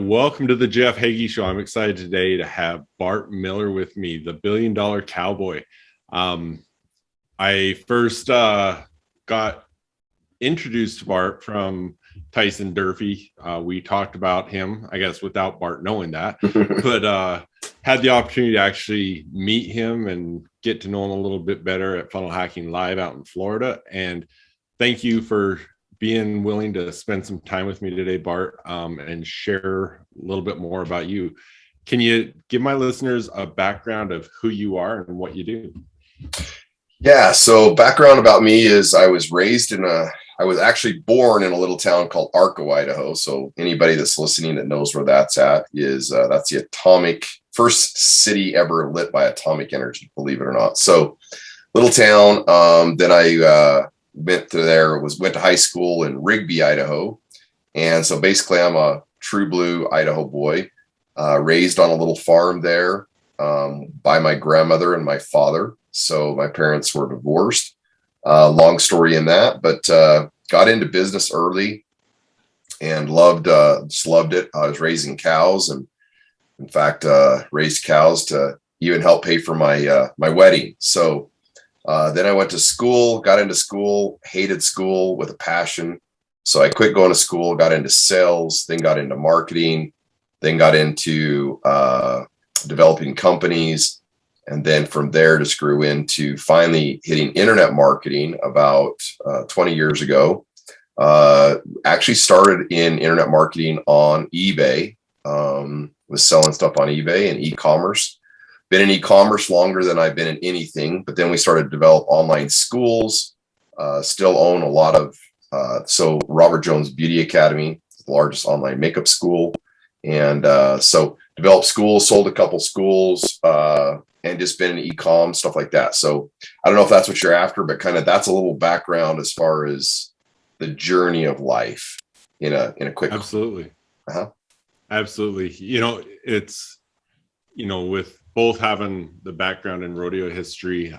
welcome to the Jeff Heggie Show. I'm excited today to have Bart Miller with me, the $1 billion cowboy. I first got introduced to Bart from Tyson Durfee. We talked about him, I guess, without Bart knowing that, but had the opportunity to actually meet him and get to know him a little bit better at Funnel Hacking Live out in Florida. And thank you for being willing to spend some time with me today, Bart, and share a little bit more about you. Can you give my listeners a background of who you are and what you do? Yeah, so background about me is I was actually born in a little town called Arco, Idaho. So anybody that's listening that knows where that's at is that's the first city ever lit by atomic energy, believe it or not. So little town. Then I went to high school in Rigby, Idaho. And so basically I'm a true blue Idaho boy, raised on a little farm there by my grandmother and my father. So my parents were divorced. Long story in that, but got into business early and just loved it. I was raising cows, and in fact, raised cows to even help pay for my wedding. So then I went to school, got into school, hated school with a passion. So I quit going to school, got into sales, then got into marketing, then got into developing companies. And then from there just grew into finally hitting internet marketing about 20 years ago. Actually started in internet marketing on eBay, was selling stuff on eBay and e-commerce. Been in e-commerce longer than I've been in anything, but then we started to develop online schools, still own a lot of, so Robert Jones Beauty Academy, the largest online makeup school. And so developed schools, sold a couple schools, and just been in e-com, stuff like that. So I don't know if that's what you're after, but kind of that's a little background as far as the journey of life in a quick. Absolutely. Absolutely. It's, with both having the background in rodeo history,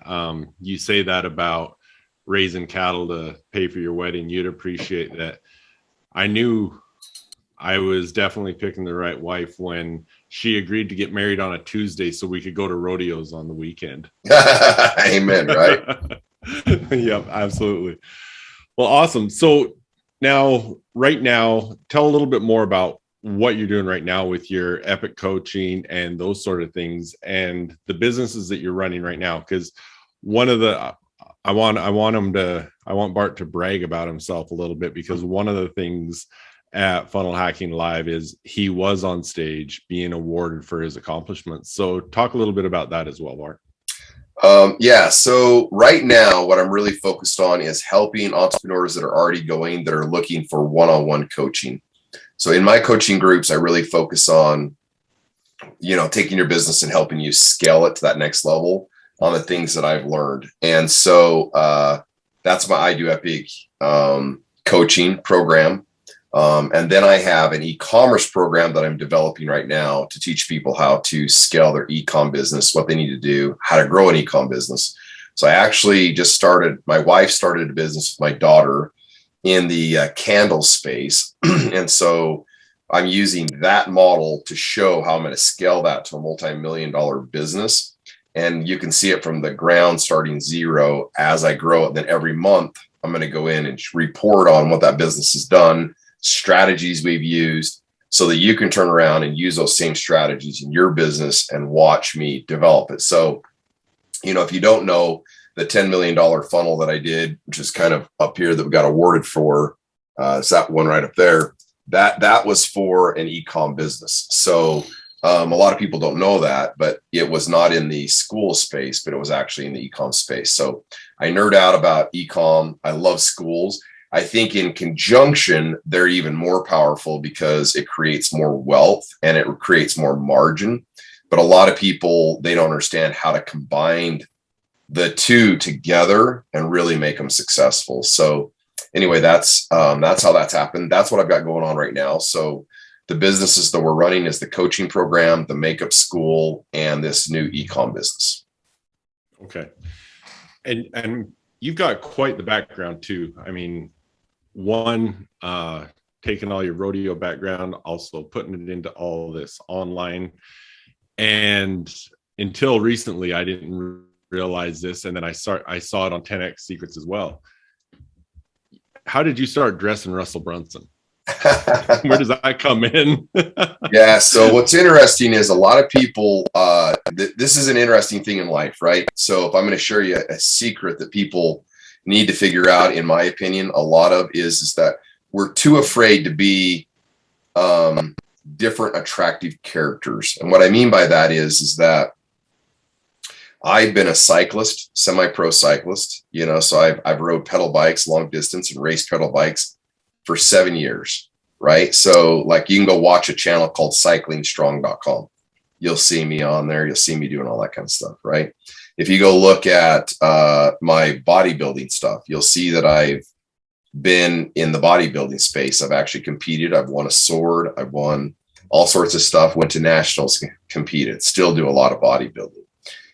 you say that about raising cattle to pay for your wedding. You'd appreciate that. I knew I was definitely picking the right wife when she agreed to get married on a Tuesday so we could go to rodeos on the weekend. Amen, right? Yep, absolutely. Well, awesome. So right now, tell a little bit more about what you're doing right now with your epic coaching and those sort of things and the businesses that you're running right now. Because I want Bart to brag about himself a little bit, because one of the things at Funnel Hacking Live is he was on stage being awarded for his accomplishments. So talk a little bit about that as well, Bart. Yeah. So right now, what I'm really focused on is helping entrepreneurs that are already going, that are looking for one-on-one coaching. So in my coaching groups, I really focus on, taking your business and helping you scale it to that next level on the things that I've learned. And so that's my I Do Epic coaching program. And then I have an e-commerce program that I'm developing right now to teach people how to scale their e-com business, what they need to do, how to grow an e-com business. So I actually my wife started a business with my daughter in the candle space. And so I'm using that model to show how I'm going to scale that to a multi-million-dollar business. And you can see it from the ground starting zero as I grow it. Then every month I'm going to go in and report on what that business has done, strategies we've used, so that you can turn around and use those same strategies in your business and watch me develop it. So, if you don't know, the $10 million funnel that I did, which is kind of up here that we got awarded for, it's that one right up there, that was for an e-com business. So a lot of people don't know that, but it was not in the school space, but it was actually in the e-com space. So I nerd out about e-com. I love schools. I think in conjunction, they're even more powerful because it creates more wealth and it creates more margin. But a lot of people, they don't understand how to combine the two together and really make them successful. So anyway, that's how that's happened. That's what I've got going on right now. So the businesses that we're running is the coaching program, the makeup school, and this new e-com business. Okay. And you've got quite the background too. I mean, one, taking all your rodeo background, also putting it into all this online. And until recently, I didn't realize this. And then I saw it on 10X Secrets as well. How did you start dressing Russell Brunson? Where does that come in? Yeah. So what's interesting is a lot of people, this is an interesting thing in life, right? So if I'm going to share you a secret that people need to figure out, in my opinion, a lot of is that we're too afraid to be different, attractive characters. And what I mean by that is that I've been a cyclist, semi-pro cyclist, so I've rode pedal bikes long distance and raced pedal bikes for 7 years, right? So like you can go watch a channel called cyclingstrong.com. You'll see me on there. You'll see me doing all that kind of stuff, right? If you go look at my bodybuilding stuff, you'll see that I've been in the bodybuilding space. I've actually competed. I've won a sword. I've won all sorts of stuff, went to nationals, competed, still do a lot of bodybuilding.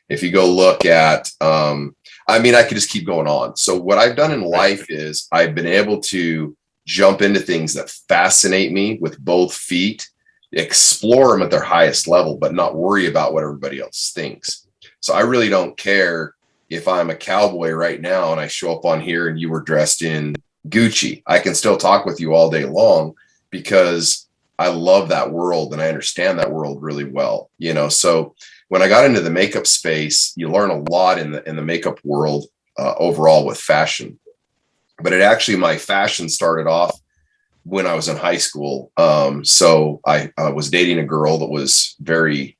If you go look at, I could just keep going on. So what I've done in life is I've been able to jump into things that fascinate me with both feet, explore them at their highest level, but not worry about what everybody else thinks. So I really don't care if I'm a cowboy right now and I show up on here and you were dressed in Gucci. I can still talk with you all day long because I love that world and I understand that world really well. So when I got into the makeup space, you learn a lot in the makeup world overall with fashion. But my fashion started off when I was in high school. So I was dating a girl that was very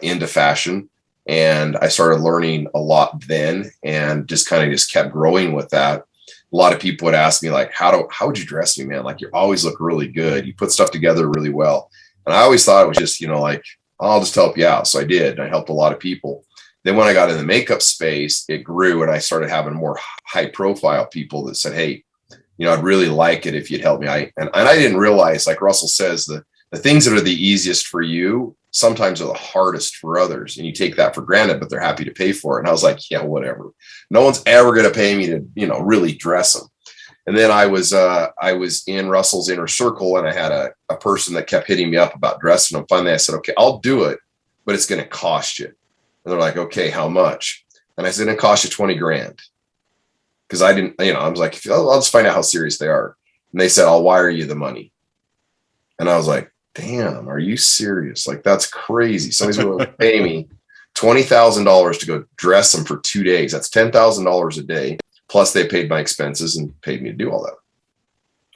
into fashion, and I started learning a lot then, and just kept growing with that. A lot of people would ask me like, how would you dress me, man? Like, you always look really good. You put stuff together really well. And I always thought it was just, like, I'll just help you out. So I did. And I helped a lot of people. Then when I got in the makeup space, it grew and I started having more high profile people that said, hey, I'd really like it if you'd help me. And I didn't realize, like Russell says, the things that are the easiest for you sometimes are the hardest for others. And you take that for granted, but they're happy to pay for it. And I was like, yeah, whatever. No one's ever going to pay me to, really dress them. And then I was in Russell's inner circle, and I had a person that kept hitting me up about dressing them. Finally, I said, okay, I'll do it, but it's going to cost you. And they're like, okay, how much? And I said, it cost you 20 grand. Because I didn't, I was like, I'll just find out how serious they are. And they said, I'll wire you the money. And I was like, damn, are you serious? Like, that's crazy. Somebody's going to pay me $20,000 to go dress them for 2 days. That's $10,000 a day. Plus they paid my expenses and paid me to do all that.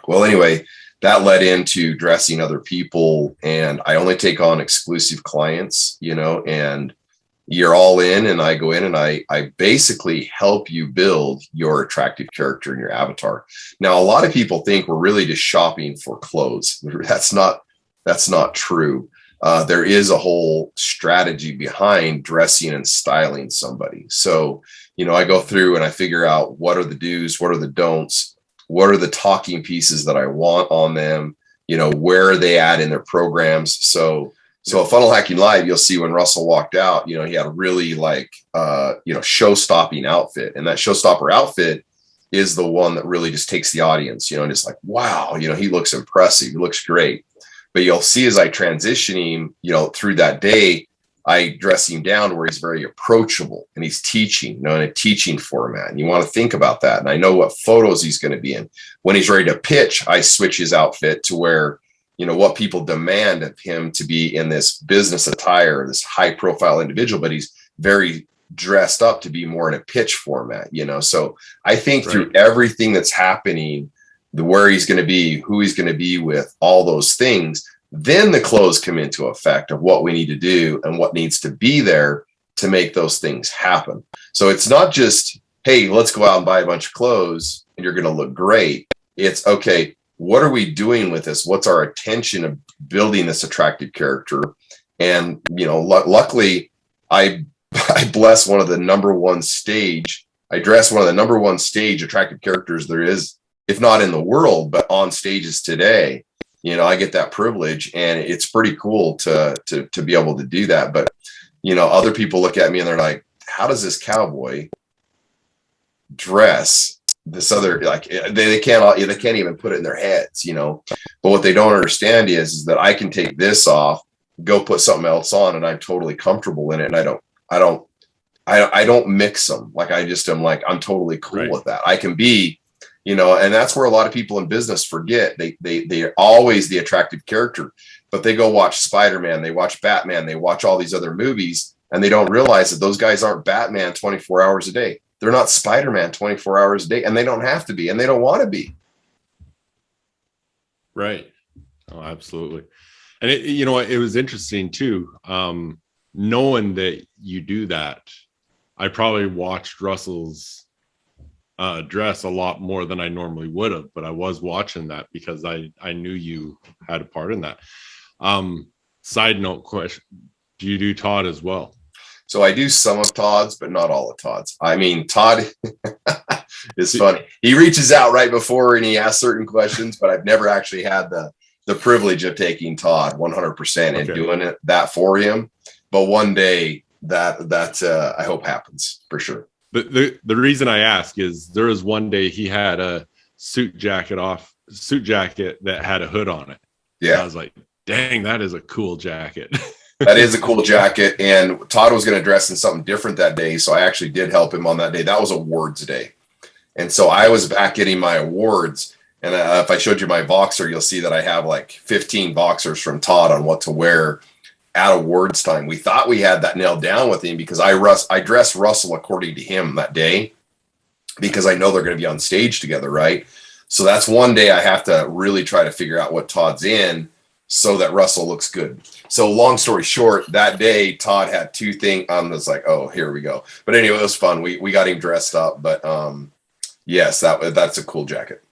Well, anyway, that led into dressing other people. And I only take on exclusive clients, and you're all in, and I go in and I basically help you build your attractive character and your avatar. Now, a lot of people think we're really just shopping for clothes. That's not true. There is a whole strategy behind dressing and styling somebody. So, I go through and I figure out what are the do's, what are the don'ts, what are the talking pieces that I want on them, where are they at in their programs. So at Funnel Hacking Live, you'll see when Russell walked out, he had a really show-stopping outfit. And that showstopper outfit is the one that really just takes the audience, and it's like, wow, he looks impressive. He looks great. But you'll see as I transition him, through that day, I dress him down where he's very approachable and he's teaching, in a teaching format. And you want to think about that. And I know what photos he's going to be in. When he's ready to pitch, I switch his outfit to where, what people demand of him to be in this business attire, this high profile individual, but he's very dressed up to be more in a pitch format, So I think through everything that's happening, where he's going to be, who he's going to be with, all those things, then the clothes come into effect of what we need to do and what needs to be there to make those things happen. So it's not just, hey, let's go out and buy a bunch of clothes and you're going to look great. It's, okay, what are we doing with this? What's our intention of building this attractive character? And, luckily I bless one of the number one stage. I dress one of the number one stage attractive characters there is, if not in the world, but on stages today. I get that privilege, and it's pretty cool to be able to do that. But, other people look at me and they're like, how does this cowboy dress this other, like they can't even put it in their heads, but what they don't understand is that I can take this off, go put something else on, and I'm totally comfortable in it. And I don't mix them. Like I just am like, I'm totally cool with that. I can be, and that's where a lot of people in business forget. They're always the attractive character, but they go watch Spider-Man, they watch Batman, they watch all these other movies, and they don't realize that those guys aren't Batman 24 hours a day. They're not Spider-Man 24 hours a day, and they don't have to be, and they don't want to be. Right. Oh, absolutely. And it was interesting too. Knowing that you do that, I probably watched Russell's dress a lot more than I normally would have, but I was watching that because I knew you had a part in that. Side note question, do you do Todd as well? So I do some of Todd's, but not all of Todd's. I mean, Todd is funny. He reaches out right before and he asks certain questions, but I've never actually had the privilege of taking Todd 100% and doing that for him. But one day that I hope happens for sure. The reason I ask is there was one day he had a suit jacket that had a hood on it. Yeah. And I was like, dang, that is a cool jacket. That is a cool jacket. And Todd was going to dress in something different that day. So I actually did help him on that day. That was awards day. And so I was back getting my awards. And if I showed you my Voxer, you'll see that I have like 15 Voxers from Todd on what to wear at awards time. We thought we had that nailed down with him because I dressed Russell according to him that day because I know they're going to be on stage together, right? So that's one day I have to really try to figure out what Todd's in so that Russell looks good. So long story short, that day Todd had two things. I was like, oh, here we go. But anyway, it was fun. We got him dressed up. But yes, that's a cool jacket.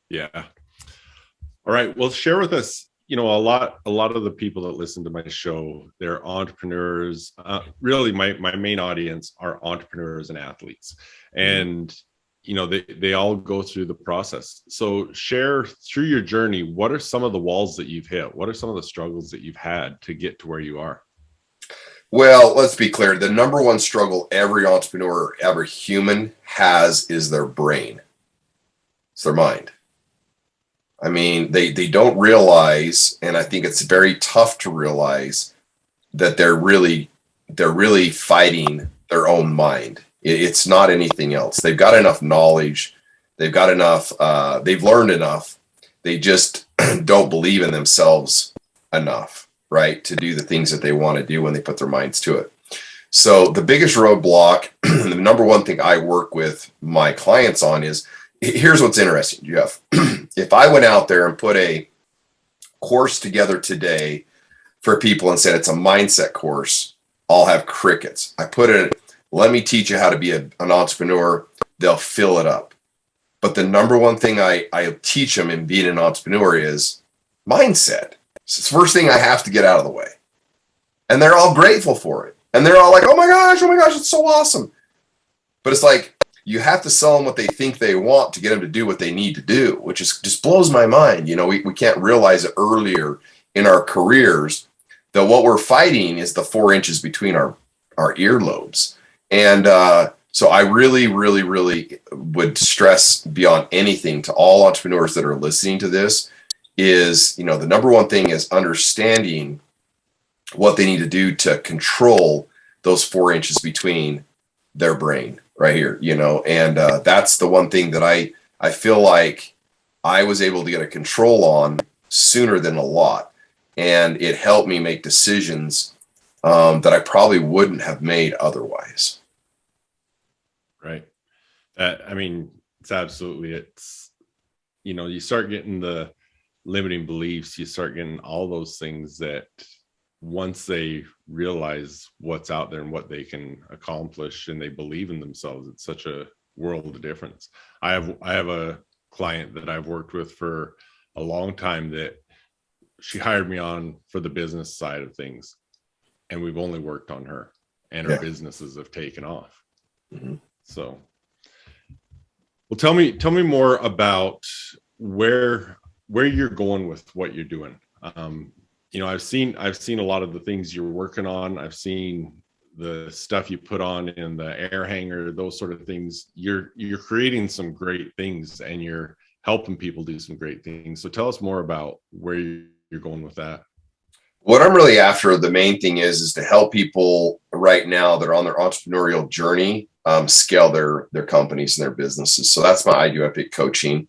Yeah. All right. Well, share with us. A lot of the people that listen to my show, they're entrepreneurs. Really, my main audience are entrepreneurs and athletes, and they all go through the process. So share through your journey. What are some of the walls that you've hit? What are some of the struggles that you've had to get to where you are? Well, let's be clear. The number one struggle every entrepreneur, every human has is their brain. It's their mind. I mean, they don't realize, and I think it's very tough to realize that they're really fighting their own mind. It's not anything else. They've got enough knowledge. They've got enough. They've learned enough. They just don't believe in themselves enough, right, to do the things that they want to do when they put their minds to it. So the biggest roadblock, the number one thing I work with my clients on is, here's what's interesting, Jeff. If I went out there and put a course together today for people and said it's a mindset course, I'll have crickets. I put it, let me teach you how to be an entrepreneur. They'll fill it up. But the number one thing I teach them in being an entrepreneur is mindset. It's the first thing I have to get out of the way. And they're all grateful for it. And they're all like, oh my gosh, it's so awesome. But it's like, you have to sell them what they think they want to get them to do what they need to do, which is just blows my mind. We can't realize it earlier in our careers that what we're fighting is the 4 inches between our earlobes. And so I really, really, really would stress beyond anything to all entrepreneurs that are listening to this is, the number one thing is understanding what they need to do to control those 4 inches between their brain. Right here, and that's the one thing that I feel like I was able to get a control on sooner than a lot. And it helped me make decisions that I probably wouldn't have made otherwise. Right. It's absolutely, you start getting the limiting beliefs, you start getting all those things that once they realize what's out there and what they can accomplish and they believe in themselves, it's such a world of difference. I have a client that I've worked with for a long time that she hired me on for the business side of things, and we've only worked on her, and her businesses have taken off. Mm-hmm. So, well, tell me more about where you're going with what you're doing. I've seen a lot of the things you're working on. I've seen the stuff you put on in the air hanger, those sort of things, you're creating some great things and you're helping people do some great things. So tell us more about where you're going with that. What I'm really after, the main thing is to help people right now that are on their entrepreneurial journey scale their companies and their businesses. So that's my I Do Epic coaching.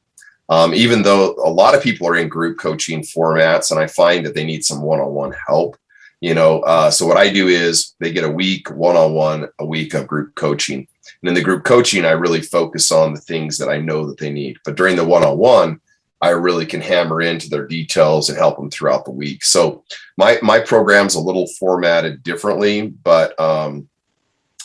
Even though a lot of people are in group coaching formats, and I find that they need some one-on-one help, so what I do is they get a week one-on-one, a week of group coaching. And in the group coaching, I really focus on the things that I know that they need. But during the one-on-one, I really can hammer into their details and help them throughout the week. So my program's a little formatted differently, but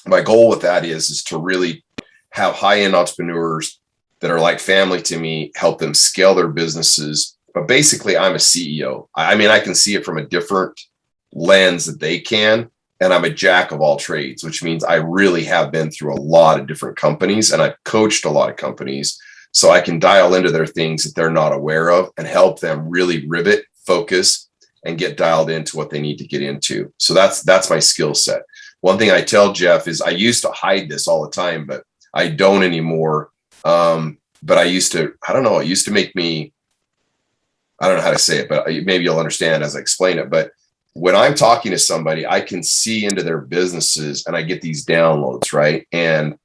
my goal with that is to really have high-end entrepreneurs that are like family to me, help them scale their businesses. But basically, I'm a CEO. I mean, I can see it from a different lens that they can, and I'm a jack of all trades, which means I really have been through a lot of different companies, and I've coached a lot of companies. So I can dial into their things that they're not aware of and help them really rivet, focus, and get dialed into what they need to get into. So that's my skill set. One thing I tell Jeff is I used to hide this all the time, but I don't anymore. But I used to, I don't know, it used to make me, I don't know how to say it, but maybe you'll understand as I explain it. But when I'm talking to somebody, I can see into their businesses and I get these downloads, right? And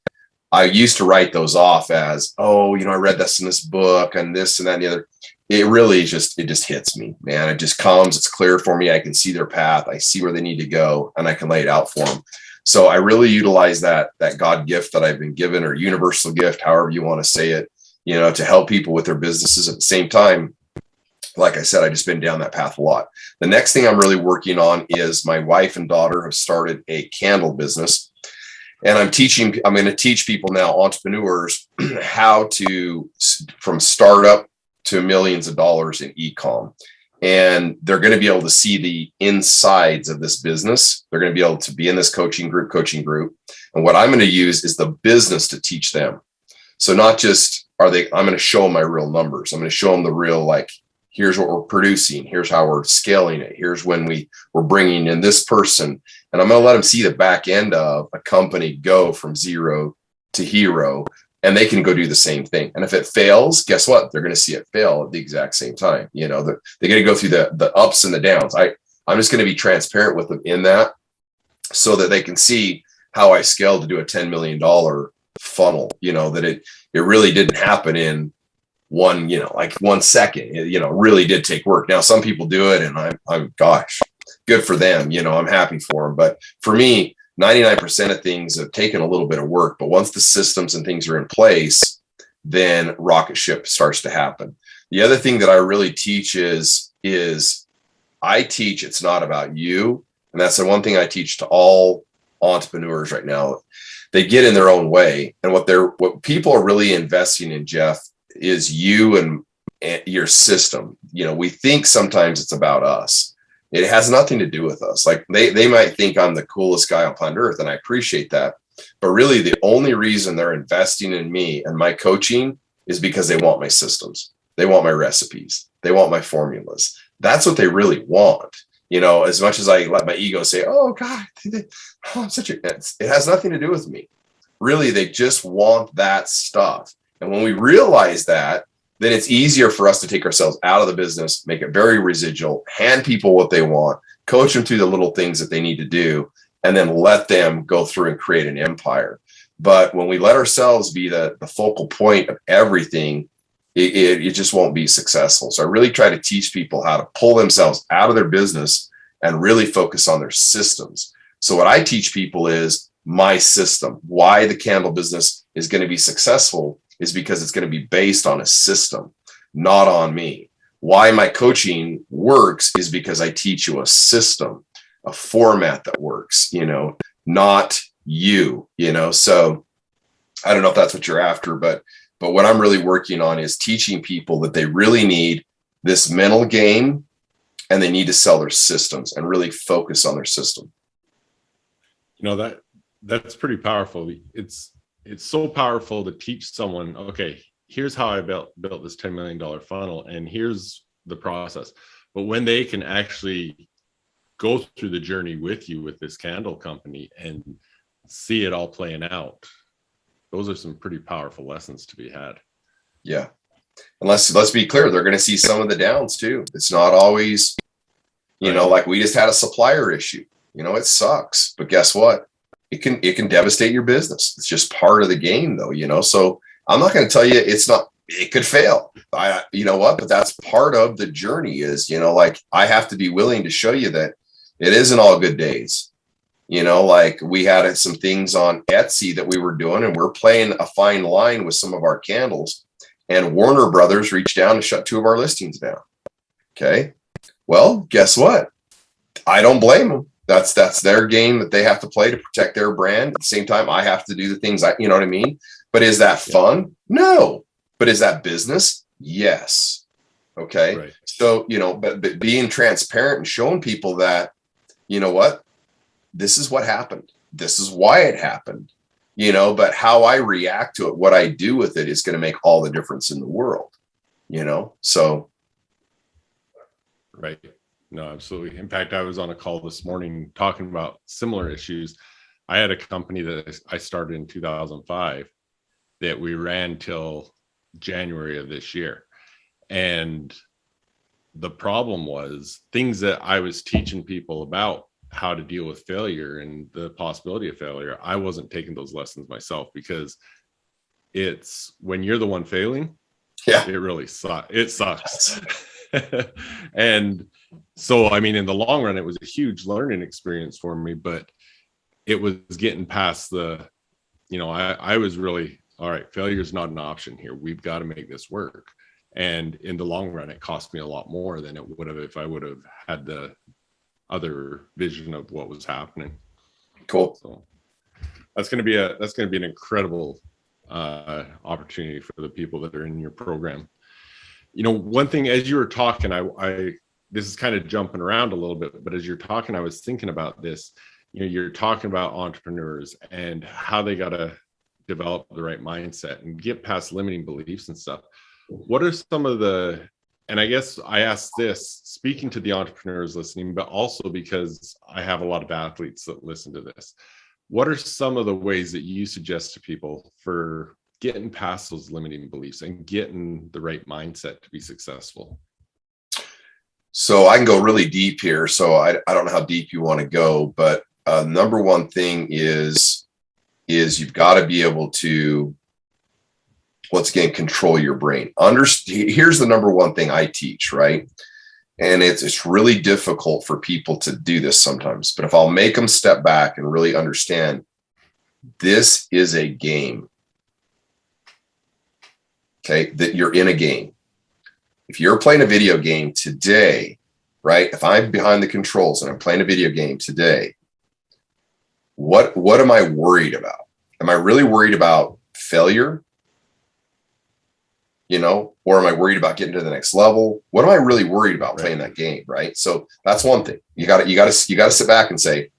I used to write those off as, oh, I read this in this book and this and that and the other. It really just hits me, man. It just comes, it's clear for me. I can see their path. I see where they need to go and I can lay it out for them. So I really utilize that God gift that I've been given, or universal gift, however you want to say it, to help people with their businesses. At the same time, like I said, I just been down that path a lot. The next thing I'm really working on is my wife and daughter have started a candle business. And I'm going to teach people now, entrepreneurs, how to, from startup to millions of dollars in e-com. And they're going to be able to see the insides of this business. They're going to be able to be in this coaching group. And what I'm going to use is the business to teach them. So not just I'm going to show them my real numbers. I'm going to show them the real, like, here's what we're producing. Here's how we're scaling it. Here's when we're bringing in this person. And I'm going to let them see the back end of a company go from zero to hero, and they can go do the same thing. And if it fails, guess what? They're going to see it fail at the exact same time. They're going to go through the ups and the downs. I'm just going to be transparent with them in that, so that they can see how I scaled to do a $10 million funnel, that it really didn't happen in 1 second. It really did take work. Now, some people do it, and I'm gosh, good for them. I'm happy for them. But for me, 99% of things have taken a little bit of work. But once the systems and things are in place, then rocket ship starts to happen. The other thing that I really teach is I teach it's not about you. And that's the one thing I teach to all entrepreneurs right now. They get in their own way. And what people are really investing in, Jeff, is you and your system. We think sometimes it's about us. It has nothing to do with us. Like they might think I'm the coolest guy on planet Earth, and I appreciate that. But really, the only reason they're investing in me and my coaching is because they want my systems. They want my recipes. They want my formulas. That's what they really want. As much as I let my ego say, oh God, I'm such a, it has nothing to do with me. Really, they just want that stuff. And when we realize that, then it's easier for us to take ourselves out of the business, make it very residual, hand people what they want, coach them through the little things that they need to do, and then let them go through and create an empire. But when we let ourselves be the focal point of everything, it just won't be successful. So I really try to teach people how to pull themselves out of their business and really focus on their systems. So what I teach people is my system. Why the candle business is going to be successful is because it's going to be based on a system, not on me. Why my coaching works is because I teach you a system, a format that works, not you, So I don't know if that's what you're after, but what I'm really working on is teaching people that they really need this mental game, and they need to sell their systems and really focus on their system. That's pretty powerful. It's so powerful to teach someone, okay, here's how I built this $10 million funnel, and here's the process. But when they can actually go through the journey with you with this candle company and see it all playing out. Those are some pretty powerful lessons to be had. Yeah. And let's be clear, they're going to see some of the downs too. It's not always, you know, like we just had a supplier issue. You know, it sucks, but guess what? It can devastate your business. It's just part of the game though, you know. So I'm not going to tell you it could fail. You know what? But that's part of the journey is, you know, like I have to be willing to show you that it isn't all good days. You know, like we had some things on Etsy that we were doing, and we're playing a fine line with some of our candles. And Warner Brothers reached down and shut 2 of our listings down. Okay. Well, guess what? I don't blame them. That's their game that they have to play to protect their brand. At the same time, I have to do the things you know what I mean? But is that fun? No. But is that business? Yes. Okay. Right. So, you know, but being transparent and showing people that, you know what, this is what happened. This is why it happened, you know, but how I react to it, what I do with it is going to make all the difference in the world, you know? So. Right. No, absolutely. In fact, I was on a call this morning talking about similar issues. I had a company that I started in 2005 that we ran till January of this year. And the problem was things that I was teaching people about how to deal with failure and the possibility of failure. I wasn't taking those lessons myself because it's when you're the one failing. Yeah, it really sucks. It sucks. And so, I mean, in the long run, it was a huge learning experience for me, but it was getting past the, you know, I was really, all right, failure is not an option here. We've got to make this work. And in the long run, it cost me a lot more than it would have if I would have had the other vision of what was happening. Cool. So that's going to be an incredible opportunity for the people that are in your program. You know, one thing as you were talking, this is kind of jumping around a little bit, but as you're talking, I was thinking about this. You know, you're talking about entrepreneurs and how they got to develop the right mindset and get past limiting beliefs and stuff. What are some of and I guess I asked this speaking to the entrepreneurs listening, but also because I have a lot of athletes that listen to this. What are some of the ways that you suggest to people for getting past those limiting beliefs and getting the right mindset to be successful? So I can go really deep here. So I don't know how deep you want to go, but number one thing is you've got to be able to, once again, control your brain. Here's the number one thing I teach, right? And it's really difficult for people to do this sometimes, but if I'll make them step back and really understand, this is a game. Okay, that you're in a game. If you're playing a video game today, right? If I'm behind the controls and I'm playing a video game today, what am I worried about? Am I really worried about failure? You know, or am I worried about getting to the next level? What am I really worried about playing that game? Right. So that's one thing. You got to sit back and say,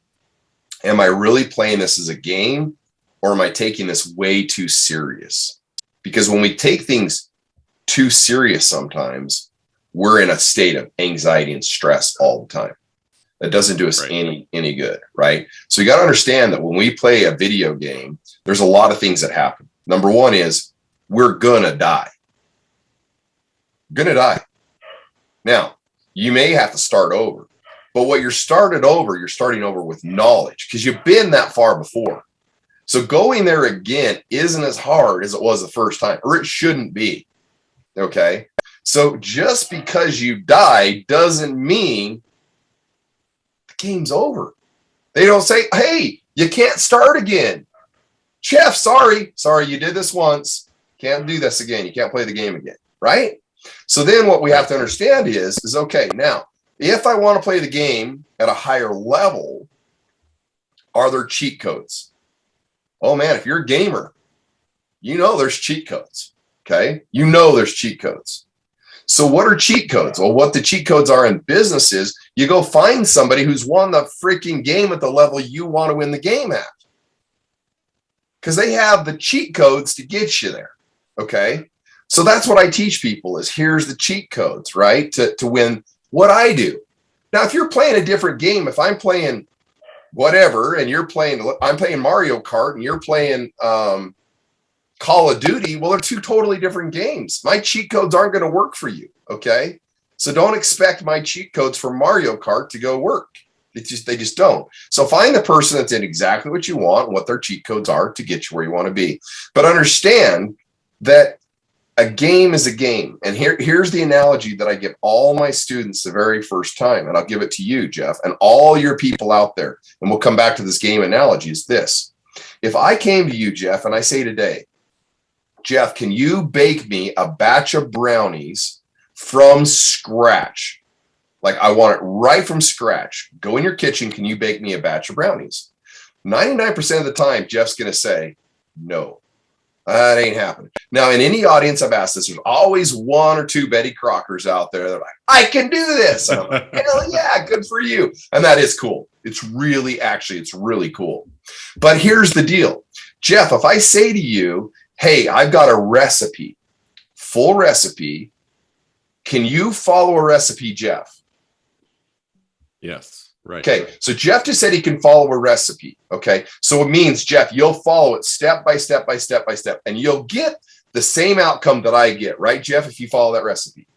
am I really playing this as a game, or am I taking this way too serious? Because when we take things too serious, sometimes we're in a state of anxiety and stress all the time. That doesn't do us any good. Right. So you got to understand that when we play a video game, there's a lot of things that happen. Number one is we're going to die. Gonna die. Now, you may have to start over, but you're starting over with knowledge because you've been that far before. So going there again isn't as hard as it was the first time, or it shouldn't be. Okay. So just because you die doesn't mean the game's over. They don't say, hey, you can't start again. Chef, sorry, you did this once. Can't do this again. You can't play the game again. Right? So then what we have to understand is okay, now, if I want to play the game at a higher level, are there cheat codes? Oh man, if you're a gamer, you know there's cheat codes. Okay. You know there's cheat codes. So what are cheat codes? Well, what the cheat codes are in business is you go find somebody who's won the freaking game at the level you want to win the game at. Because they have the cheat codes to get you there. Okay. So that's what I teach people is here's the cheat codes, right? To win what I do. Now, if you're playing a different game, if I'm playing whatever, and I'm playing Mario Kart and you're playing Call of Duty, well, they're two totally different games. My cheat codes aren't going to work for you. Okay. So don't expect my cheat codes for Mario Kart to go work. They just don't. So find the person that's in exactly what you want and what their cheat codes are to get you where you want to be. But understand that a game is a game. And here's the analogy that I give all my students the very first time. And I'll give it to you, Jeff, and all your people out there. And we'll come back to this game analogy is this. If I came to you, Jeff, and I say today, Jeff, can you bake me a batch of brownies from scratch? Like I want it right from scratch. Go in your kitchen. Can you bake me a batch of brownies? 99% of the time, Jeff's going to say, no, that ain't happening. Now, in any audience I've asked this, there's always one or two Betty Crockers out there that are like, I can do this. And I'm like, hell yeah, good for you. And that is cool. It's really cool. But here's the deal. Jeff, if I say to you, hey, I've got a recipe, full recipe. Can you follow a recipe, Jeff? Yes. Right. Okay. So Jeff just said he can follow a recipe. Okay. So it means, Jeff, you'll follow it step by step by step by step, and you'll get the same outcome that I get, right, Jeff, if you follow that recipe.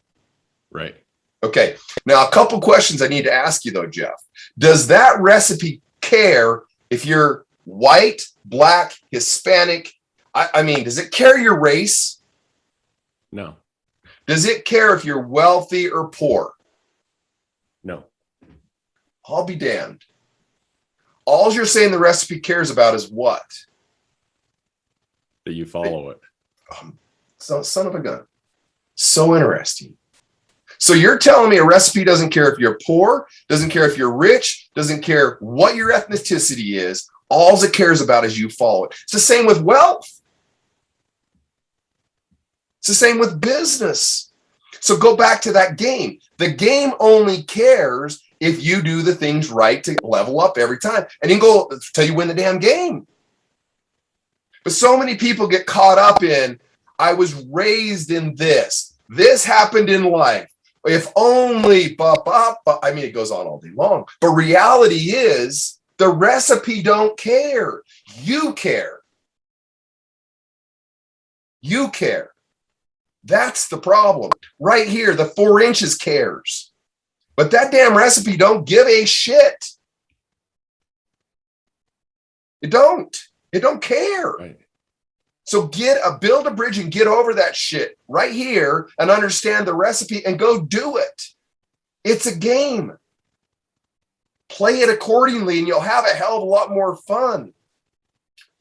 Right. Okay. Now, a couple questions I need to ask you, though, Jeff. Does that recipe care if you're white, black, Hispanic? I mean, does it care your race? No. Does it care if you're wealthy or poor? No. I'll be damned. All you're saying the recipe cares about is what? That you follow it. So, son of a gun. So interesting. So you're telling me a recipe doesn't care if you're poor, doesn't care if you're rich, doesn't care what your ethnicity is. All it cares about is you follow it. It's the same with wealth. It's the same with business. So go back to that game. The game only cares if you do the things right to level up every time. And you can go till you win the damn game. But so many people get caught up in, I was raised in this. This happened in life. If only, I mean, it goes on all day long. But reality is, the recipe don't care. You care. You care. That's the problem. Right here, the 4 inches cares. But that damn recipe don't give a shit. It don't. It don't care. Right. So build a bridge and get over that shit right here and understand the recipe and go do it. It's a game. Play it accordingly and you'll have a hell of a lot more fun.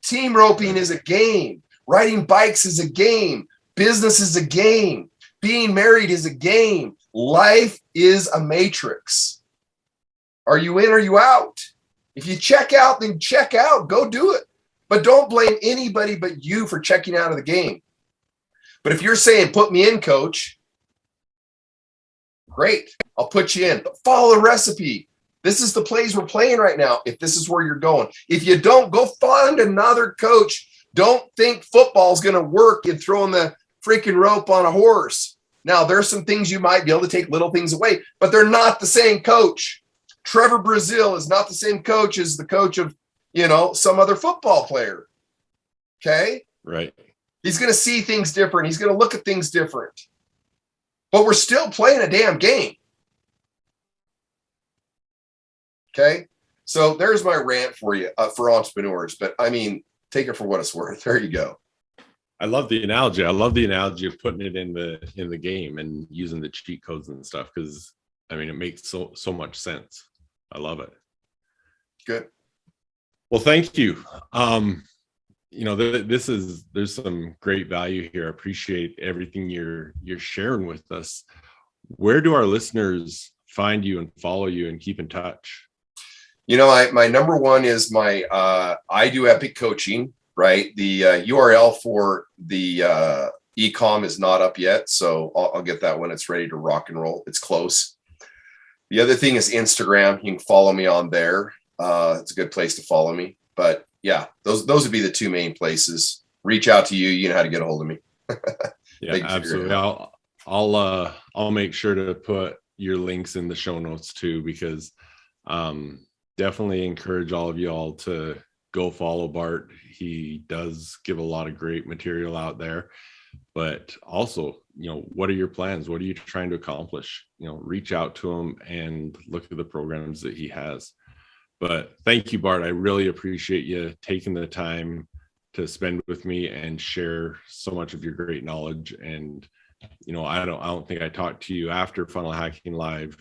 Team roping is a game. Riding bikes is a game. Business is a game. Being married is a game. Life is a matrix. Are you in or are you out? If you check out, then check out. Go do it. But don't blame anybody but you for checking out of the game. But if you're saying, put me in, coach, great. I'll put you in. But follow the recipe. This is the plays we're playing right now, if this is where you're going. If you don't, go find another coach. Don't think football is going to work in throwing the freaking rope on a horse. Now, there's some things you might be able to take little things away, but they're not the same coach. Trevor Brazil is not the same coach as the coach of, some other football player. Okay? Right. He's going to see things different. He's going to look at things different. But we're still playing a damn game. Okay? So there's my rant for you, for entrepreneurs. But I mean, take it for what it's worth. There you go. I love the analogy. I love the analogy of putting it in the game and using the cheat codes and stuff, because I mean, it makes so much sense. I love it. Good. Well, thank you. There's some great value here. I appreciate everything you're sharing with us. Where do our listeners find you and follow you and keep in touch? My number one is my I do Epic Coaching, right? The URL for the e-com is not up yet, so I'll get that when it's ready to rock and roll. It's close. The other thing is Instagram. You can follow me on there. It's a good place to follow me. But yeah, those would be the two main places. Reach out to you. You know how to get a hold of me. Yeah, absolutely. I'll make sure to put your links in the show notes too, because definitely encourage all of y'all to go follow Bart. He does give a lot of great material out there, but also, what are your plans? What are you trying to accomplish? Reach out to him and look at the programs that he has. But thank you, Bart. I really appreciate you taking the time to spend with me and share so much of your great knowledge. And I don't think I talked to you after Funnel Hacking Live.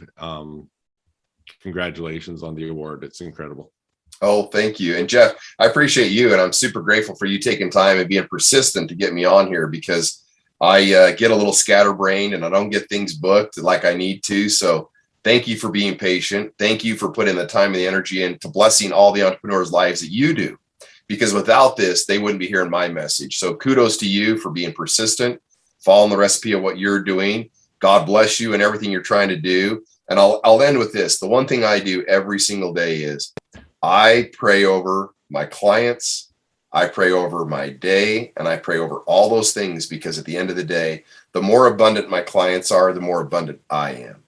Congratulations on the award. It's incredible. Oh, thank you. And Jeff, I appreciate you. And I'm super grateful for you taking time and being persistent to get me on here, because I get a little scatterbrained and I don't get things booked like I need to. So thank you for being patient. Thank you for putting the time and the energy into blessing all the entrepreneurs' lives that you do, because without this, they wouldn't be hearing my message. So kudos to you for being persistent, following the recipe of what you're doing. God bless you and everything you're trying to do. And I'll end with this. The one thing I do every single day is I pray over my clients, I pray over my day, and I pray over all those things, because at the end of the day, the more abundant my clients are, the more abundant I am.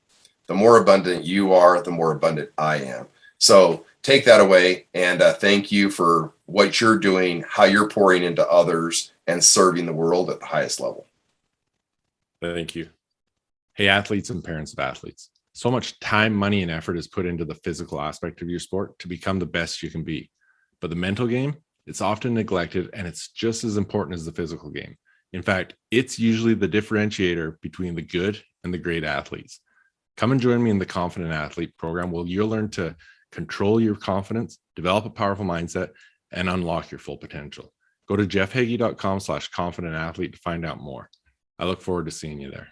The more abundant you are, the more abundant I am. So take that away, and thank you for what you're doing, how you're pouring into others and serving the world at the highest level. Thank you. Hey, athletes and parents of athletes. So much time, money, and effort is put into the physical aspect of your sport to become the best you can be. But the mental game, it's often neglected, and it's just as important as the physical game. In fact, it's usually the differentiator between the good and the great athletes. Come and join me in the Confident Athlete program, where you'll learn to control your confidence, develop a powerful mindset, and unlock your full potential. Go to jeffheggie.com/confidentathlete to find out more. I look forward to seeing you there.